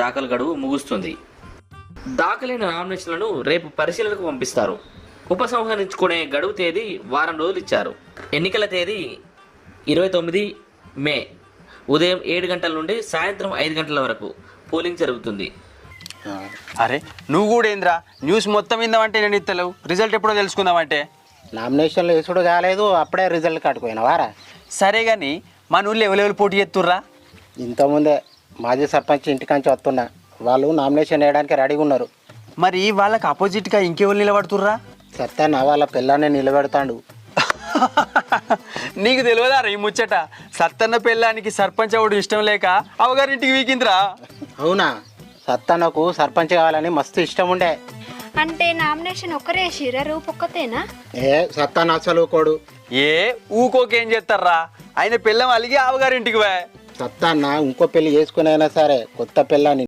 దాఖలు గడువు ముగుస్తుంది. దాఖలైన నామినేషన్లను రేపు పరిశీలనకు పంపిస్తారు. ఉపసంహరించుకునే గడువు తేదీ వారం రోజులు ఇచ్చారు. ఎన్నికల తేదీ 29 మే ఉదయం 7 గంటల నుండి సాయంత్రం 5 గంటల వరకు పోలింగ్ జరుగుతుంది. అరే నువ్వు కూడా ఏంద్రా న్యూస్ మొత్తం ఇందామంటే నేను ఇస్తలేవు, రిజల్ట్ ఎప్పుడో తెలుసుకుందామంటే. నామినేషన్లు వేసుడు కాలేదు, అప్పుడే రిజల్ట్ కట్టుకుపోయినావారా? సరే కానీ మన ఊళ్ళో ఎవరెవరు పోటీ చేస్తుర్రా? ఇంతకుముందే మాజీ సర్పంచ్ ఇంటికాంచి వస్తున్నా, వాళ్ళు నామినేషన్ వేయడానికి రెడీగా ఉన్నారు. మరి వాళ్ళకి అపోజిట్గా ఇంకెవరు నిలబడుతుర్రా? సత్యాన్న వాళ్ళ పిల్లాన్ని నిలబెడతాడు. నీకు తెలియదా ఈ ముచ్చట? సత్తన్న పిల్లానికి సర్పంచ్ అవడు ఇష్టం లేక అవగారింటికి వీకిందిరా. అవునా? సత్తన్నకు సర్పంచ్ కావాలని మస్తు ఇష్టం ఉండే. అంటే నామినేషన్ ఒక్కరేసిరా? రూపొక్కతేనా? సత్తన్న అసలు కోడు. ఊకోకేం చేస్తారా? ఆయన పిల్లం అలిగి అవగారింటికి పోయా. సత్తన్న ఇంకో పెళ్లి చేసుకునైనా సరే కొత్త పిల్లని